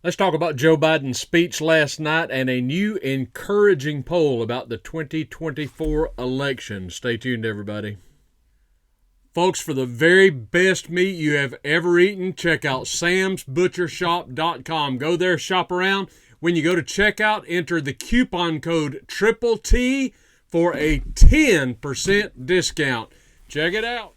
Let's talk about Joe Biden's speech last night and a new encouraging poll about the 2024 election. Stay tuned, everybody. Folks, for the very best meat you have ever eaten, check out samsbutchershop.com. Go there, shop around. When you go to checkout, enter the coupon code Triple T for a 10% discount. Check it out.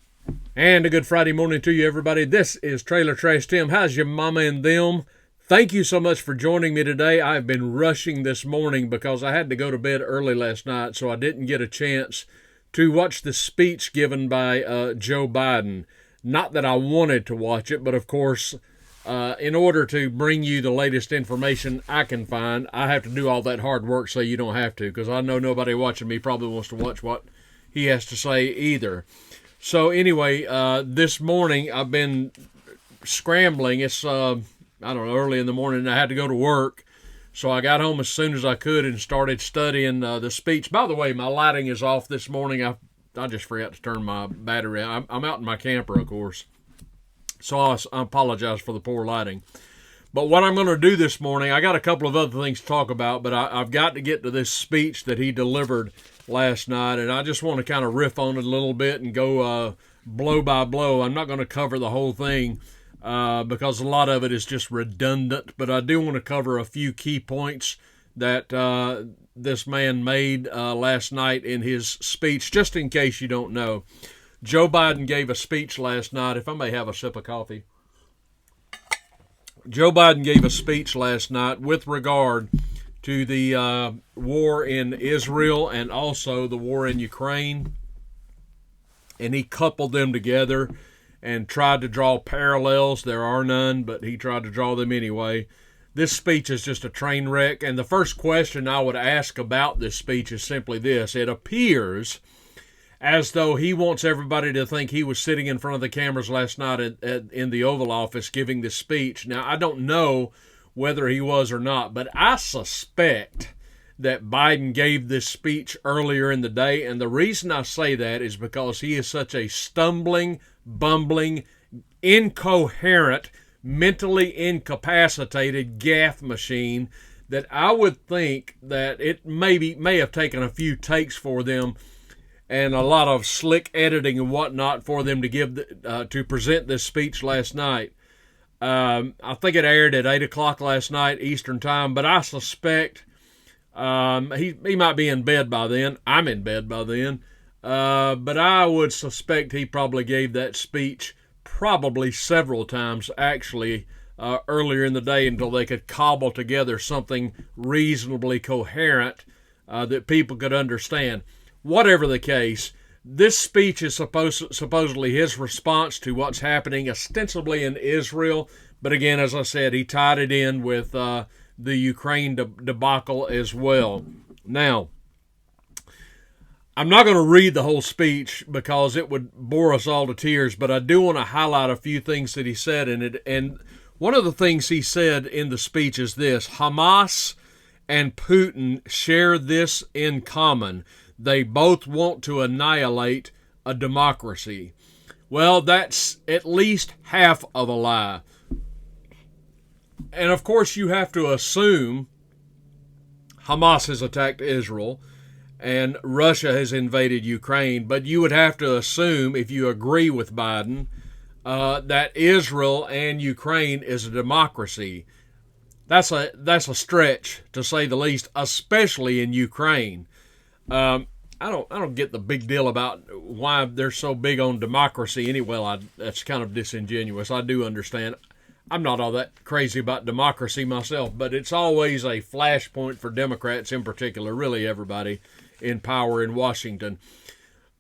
And a good Friday morning to you, everybody. This is Trailer Trash Tim. How's your mama and them? Thank you so much for joining me today. I've been rushing this morning because I had to go to bed early last night, so I didn't get a chance to watch the speech given by Joe Biden. Not that I wanted to watch it, but of course, in order to bring you the latest information I can find, I have to do all that hard work so you don't have to, because I know nobody watching me probably wants to watch what he has to say either. So anyway, this morning I've been scrambling. It's early in the morning. I had to go to work, so I got home as soon as I could and started studying the speech. By the way, my lighting is off this morning. I just forgot to turn my battery on. I'm out in my camper, of course, so I apologize for the poor lighting. But what I'm going to do this morning, I got a couple of other things to talk about, but I've got to get to this speech that he delivered last night, and I just want to kind of riff on it a little bit and go blow by blow. I'm not going to cover the whole thing because a lot of it is just redundant, but I do want to cover a few key points that this man made last night in his speech, just in case you don't know. Joe Biden gave a speech last night. If I may have a sip of coffee. Joe Biden gave a speech last night with regard to the war in Israel and also the war in Ukraine, and he coupled them together and tried to draw parallels. There are none, but he tried to draw them anyway. This speech is just a train wreck, and the first question I would ask about this speech is simply this. It appears as though he wants everybody to think he was sitting in front of the cameras last night in the Oval Office giving this speech. Now, I don't know whether he was or not, but I suspect that Biden gave this speech earlier in the day, and the reason I say that is because he is such a stumbling, bumbling, incoherent, mentally incapacitated gaffe machine that I would think that it may have taken a few takes for them and a lot of slick editing and whatnot for them to present this speech last night. I think it aired at 8 o'clock last night Eastern time, but I suspect he might be in bed by then. I'm in bed by then. But I would suspect he probably gave that speech probably several times, actually, earlier in the day until they could cobble together something reasonably coherent that people could understand. Whatever the case, this speech is supposedly his response to what's happening ostensibly in Israel. But again, as I said, he tied it in with the Ukraine debacle as well. Now, I'm not going to read the whole speech because it would bore us all to tears, but I do want to highlight a few things that he said in it. And one of the things he said in the speech is this: Hamas and Putin share this in common. They both want to annihilate a democracy. Well, that's at least half of a lie. And of course, you have to assume Hamas has attacked Israel and Russia has invaded Ukraine, but you would have to assume, if you agree with Biden, that Israel and Ukraine is a democracy. That's a stretch, to say the least, especially in Ukraine. I don't get the big deal about why they're so big on democracy anyway. That's kind of disingenuous. I do understand. I'm not all that crazy about democracy myself, but it's always a flashpoint for Democrats in particular, really everybody in power in Washington.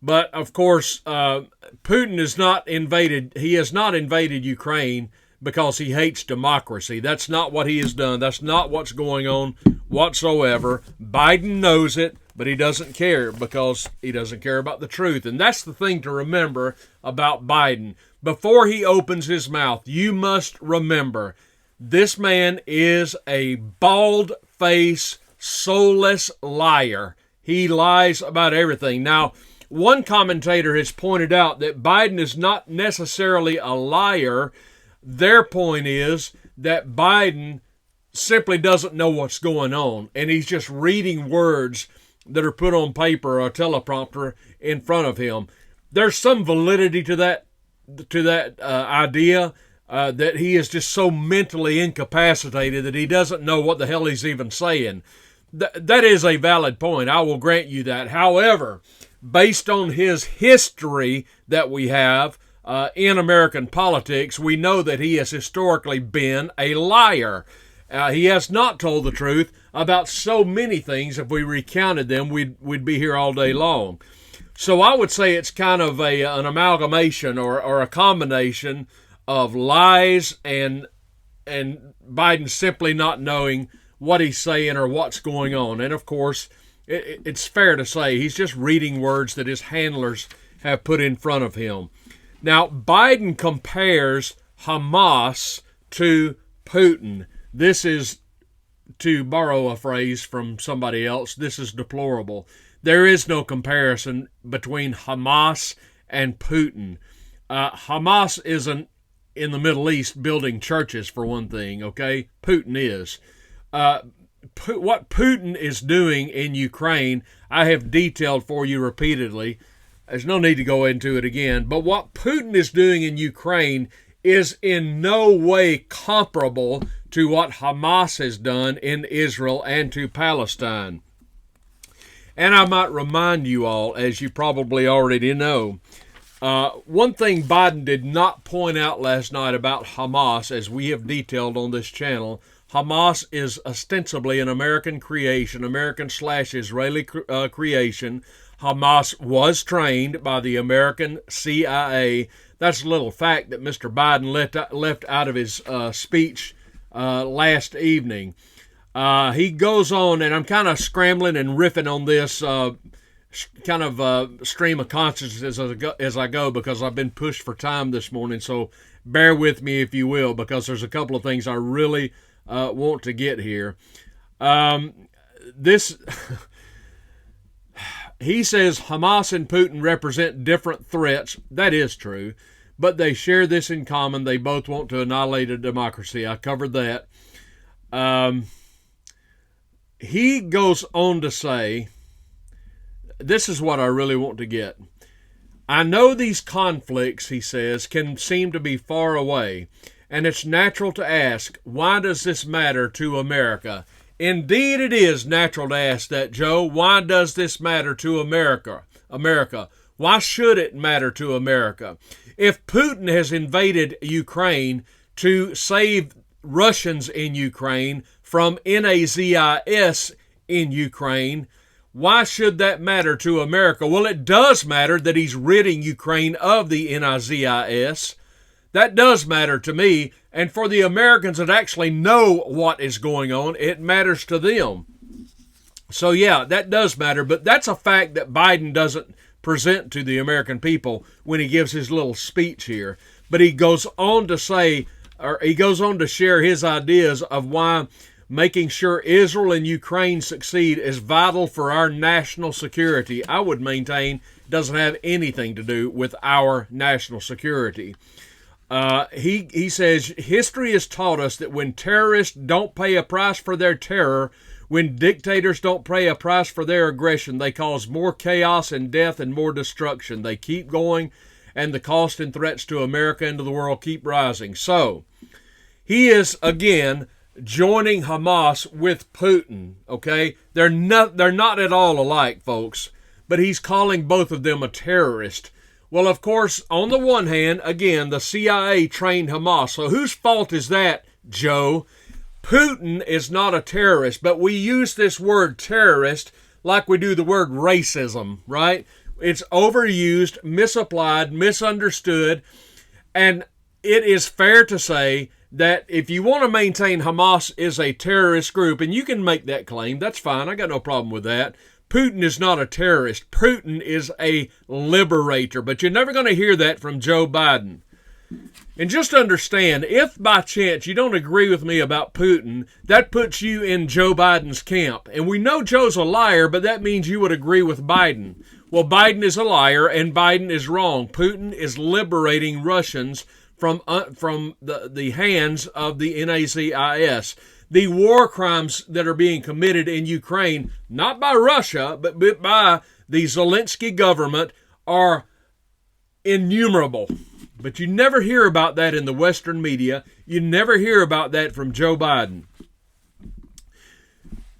But of course, Putin has not invaded Ukraine because he hates democracy. That's not what he has done. That's not what's going on whatsoever. Biden knows it, but he doesn't care because he doesn't care about the truth. And that's the thing to remember about Biden. Before he opens his mouth, you must remember this man is a bald-faced, soulless liar. He lies about everything. Now, one commentator has pointed out that Biden is not necessarily a liar. Their point is that Biden simply doesn't know what's going on, and he's just reading words that are put on paper or a teleprompter in front of him. There's some validity to that idea that he is just so mentally incapacitated that he doesn't know what the hell he's even saying. That is a valid point. I will grant you that. However, based on his history that we have in American politics, we know that he has historically been a liar. He has not told the truth about so many things. If we recounted them, we'd be here all day long. So I would say it's kind of an amalgamation or a combination of lies and Biden simply not knowing what he's saying or what's going on. And of course, it's fair to say he's just reading words that his handlers have put in front of him. Now, Biden compares Hamas to Putin. This is, to borrow a phrase from somebody else, this is deplorable. There is no comparison between Hamas and Putin. Hamas isn't in the Middle East building churches, for one thing, okay? Putin is. What Putin is doing in Ukraine, I have detailed for you repeatedly. There's no need to go into it again. But what Putin is doing in Ukraine is in no way comparable to what Hamas has done in Israel and to Palestine. And I might remind you all, as you probably already know, one thing Biden did not point out last night about Hamas, as we have detailed on this channel, Hamas is ostensibly an American creation, American/Israeli creation. Hamas was trained by the American CIA. That's a little fact that Mr. Biden left out of his speech last evening. He goes on, and I'm kind of scrambling and riffing on this stream of consciousness as I go because I've been pushed for time this morning. So bear with me, if you will, because there's a couple of things I really want to get here. He says Hamas and Putin represent different threats. That is true, but they share this in common. They both want to annihilate a democracy. I covered that. He goes on to say, this is what I really want to get. I know these conflicts, he says, can seem to be far away, and it's natural to ask, why does this matter to America? Indeed, it is natural to ask that, Joe. Why does this matter to America? Why should it matter to America? If Putin has invaded Ukraine to save Russians in Ukraine from NAZIS in Ukraine, why should that matter to America? Well, it does matter that he's ridding Ukraine of the NAZIS. That does matter to me, and for the Americans that actually know what is going on, it matters to them. So yeah, that does matter, but that's a fact that Biden doesn't present to the American people when he gives his little speech here. But he goes on to say, or he goes on to share his ideas of why making sure Israel and Ukraine succeed is vital for our national security. I would maintain it doesn't have anything to do with our national security. He says, history has taught us that when terrorists don't pay a price for their terror, when dictators don't pay a price for their aggression, they cause more chaos and death and more destruction. They keep going, and the cost and threats to America and to the world keep rising. So, he is, again, joining Hamas with Putin, okay? They're not at all alike, folks, but he's calling both of them a terrorist. Well, of course, on the one hand, again, the CIA trained Hamas. So whose fault is that, Joe? Putin is not a terrorist, but we use this word terrorist like we do the word racism, right? It's overused, misapplied, misunderstood, and it is fair to say that if you want to maintain Hamas is a terrorist group, and you can make that claim, that's fine, I got no problem with that. Putin is not a terrorist. Putin is a liberator. But you're never going to hear that from Joe Biden. And just understand, if by chance you don't agree with me about Putin, that puts you in Joe Biden's camp. And we know Joe's a liar, but that means you would agree with Biden. Well, Biden is a liar, and Biden is wrong. Putin is liberating Russians from the hands of the NAZIS. the war crimes that are being committed in Ukraine, not by Russia, but by the Zelensky government, are innumerable. But you never hear about that in the Western media. You never hear about that from Joe Biden.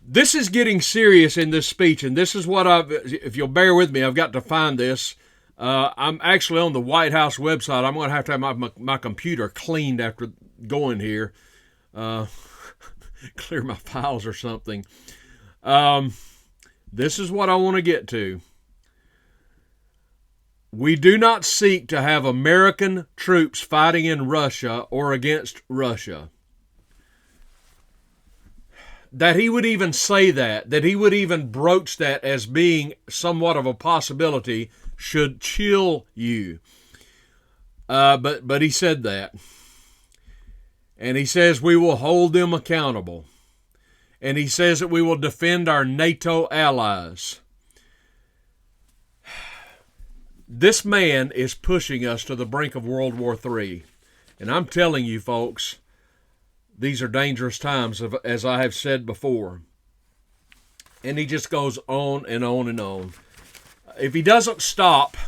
This is getting serious in this speech, and this is what if you'll bear with me, I've got to find this. I'm actually on the White House website. I'm going to have my computer cleaned after going here. Clear my files or something. This is what I want to get to. We do not seek to have American troops fighting in Russia or against Russia. That he would even say that he would even broach that as being somewhat of a possibility should chill you. But he said that. And he says we will hold them accountable. And he says that we will defend our NATO allies. This man is pushing us to the brink of World War III. And I'm telling you, folks, these are dangerous times, as I have said before. And he just goes on and on and on. If he doesn't stop,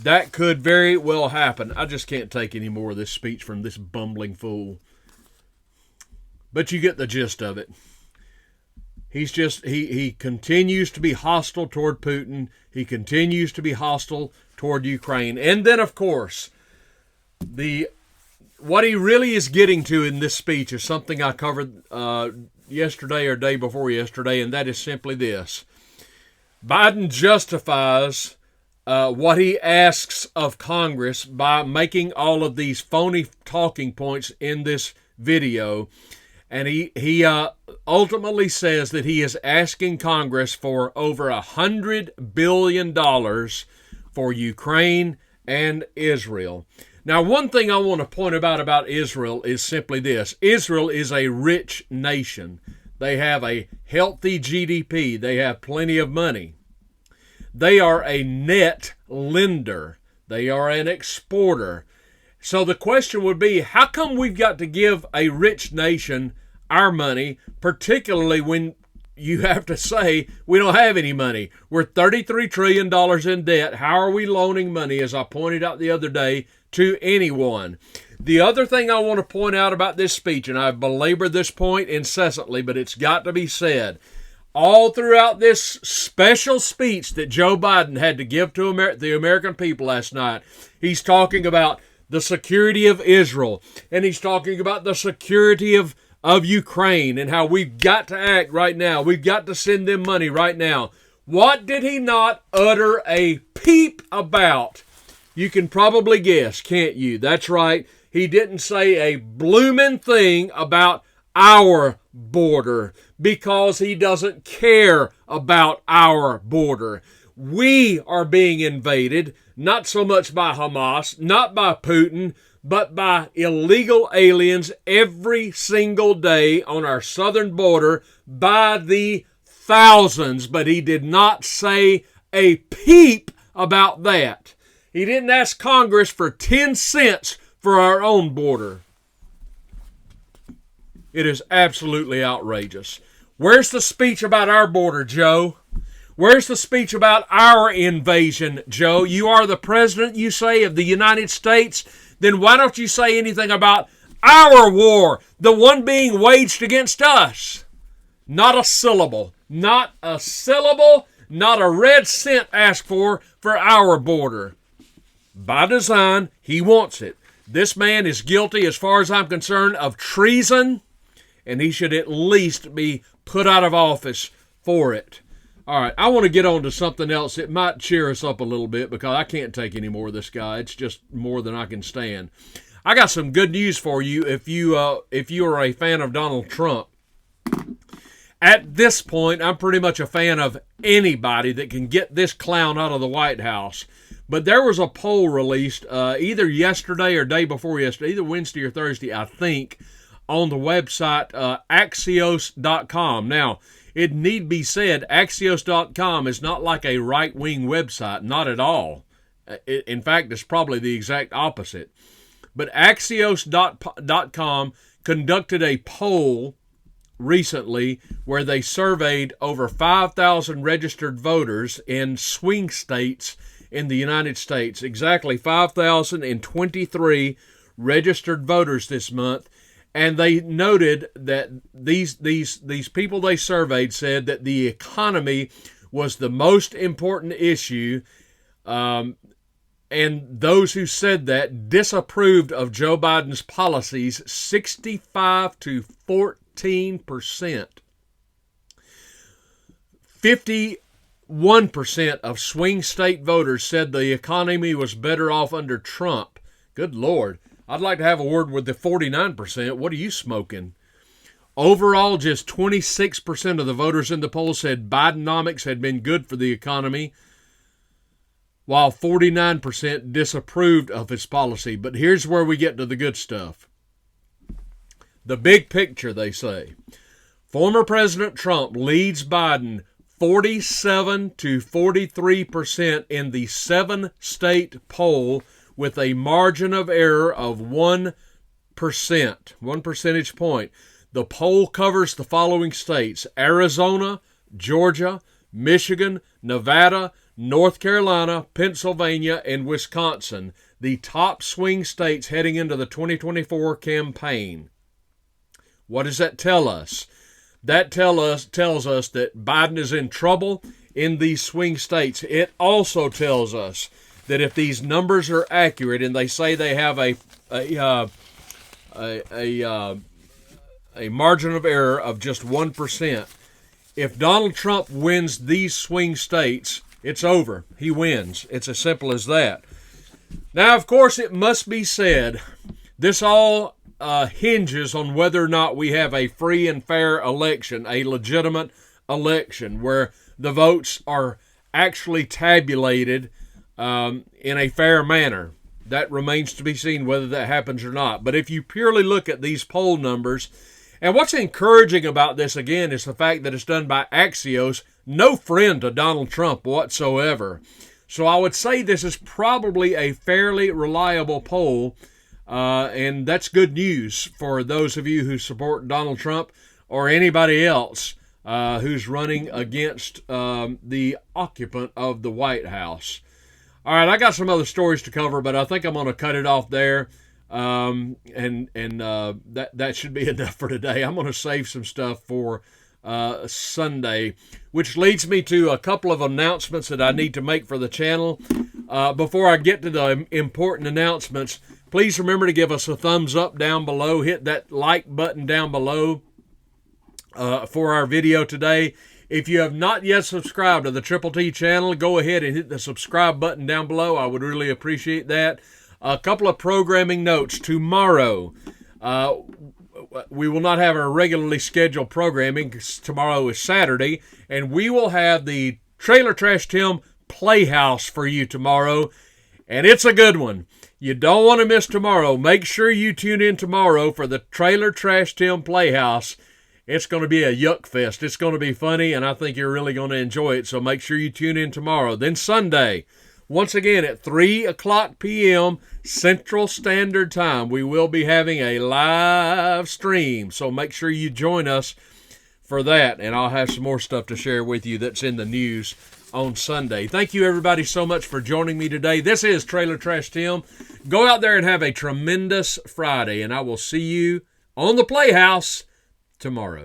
that could very well happen. I just can't take any more of this speech from this bumbling fool. But you get the gist of it. He continues to be hostile toward Putin. He continues to be hostile toward Ukraine. And then, of course, what he really is getting to in this speech is something I covered yesterday or day before yesterday, and that is simply this. Biden justifies what he asks of Congress by making all of these phony talking points in this video. And he ultimately says that he is asking Congress for over $100 billion for Ukraine and Israel. Now, one thing I want to point about Israel is simply this. Israel is a rich nation. They have a healthy GDP. They have plenty of money. They are a net lender. They are an exporter. So the question would be, how come we've got to give a rich nation our money, particularly when you have to say we don't have any money? We're $33 trillion in debt. How are we loaning money, as I pointed out the other day, to anyone? The other thing I want to point out about this speech, and I've belabored this point incessantly, but it's got to be said, all throughout this special speech that Joe Biden had to give to the American people last night, he's talking about the security of Israel, and he's talking about the security of Ukraine and how we've got to act right now. We've got to send them money right now. What did he not utter a peep about? You can probably guess, can't you? That's right. He didn't say a bloomin' thing about our border because he doesn't care about our border. We are being invaded, not so much by Hamas, not by Putin, but by illegal aliens every single day on our southern border by the thousands. But he did not say a peep about that. He didn't ask Congress for 10 cents for our own border. It is absolutely outrageous. Where's the speech about our border, Joe? Where's the speech about our invasion, Joe? You are the president, you say, of the United States. Then why don't you say anything about our war, the one being waged against us? Not a syllable. Not a syllable. Not a red cent asked for our border. By design, he wants it. This man is guilty, as far as I'm concerned, of treason, and he should at least be put out of office for it. All right, I want to get on to something else that might cheer us up a little bit because I can't take any more of this guy. It's just more than I can stand. I got some good news for you if you are a fan of Donald Trump. At this point, I'm pretty much a fan of anybody that can get this clown out of the White House. But there was a poll released either yesterday or day before yesterday, either Wednesday or Thursday, I think, on the website Axios.com. Now, it need be said, Axios.com is not like a right-wing website, not at all. In fact, it's probably the exact opposite. But Axios.com conducted a poll recently where they surveyed over 5,000 registered voters in swing states in the United States. Exactly 5,023 registered voters this month. And they noted that these people they surveyed said that the economy was the most important issue. And those who said that disapproved of Joe Biden's policies 65 to 14%. 51% of swing state voters said the economy was better off under Trump. Good Lord. I'd like to have a word with the 49%. What are you smoking? Overall, just 26% of the voters in the poll said Bidenomics had been good for the economy, while 49% disapproved of his policy. But here's where we get to the good stuff. The big picture, they say. Former President Trump leads Biden 47 to 43% in the 7-state poll with a margin of error of 1%, 1 percentage point. The poll covers the following states: Arizona, Georgia, Michigan, Nevada, North Carolina, Pennsylvania, and Wisconsin, the top swing states heading into the 2024 campaign. What does that tell us? That tells us that Biden is in trouble in these swing states. It also tells us that if these numbers are accurate, and they say they have a margin of error of just 1%, if Donald Trump wins these swing states, it's over. He wins. It's as simple as that. Now, of course, it must be said, this all hinges on whether or not we have a free and fair election, a legitimate election, where the votes are actually tabulated in a fair manner. That remains to be seen whether that happens or not. But if you purely look at these poll numbers, and what's encouraging about this, again, is the fact that it's done by Axios, no friend to Donald Trump whatsoever. So I would say this is probably a fairly reliable poll, and that's good news for those of you who support Donald Trump or anybody else who's running against the occupant of the White House. All right, I got some other stories to cover, but I think I'm going to cut it off there. That should be enough for today. I'm going to save some stuff for Sunday, which leads me to a couple of announcements that I need to make for the channel. Before I get to the important announcements, please remember to give us a thumbs up down below. Hit that like button down below for our video today. If you have not yet subscribed to the Triple T channel, go ahead and hit the subscribe button down below. I would really appreciate that. A couple of programming notes. Tomorrow, we will not have our regularly scheduled programming because tomorrow is Saturday, and we will have the Trailer Trash Tim Playhouse for you tomorrow, and it's a good one. You don't want to miss tomorrow. Make sure you tune in tomorrow for the Trailer Trash Tim Playhouse. It's going to be a yuck fest. It's going to be funny, and I think you're really going to enjoy it, so make sure you tune in tomorrow. Then Sunday, once again at 3 o'clock p.m. Central Standard Time, we will be having a live stream, so make sure you join us for that, and I'll have some more stuff to share with you that's in the news on Sunday. Thank you, everybody, so much for joining me today. This is Trailer Trash Tim. Go out there and have a tremendous Friday, and I will see you on the Playhouse tomorrow.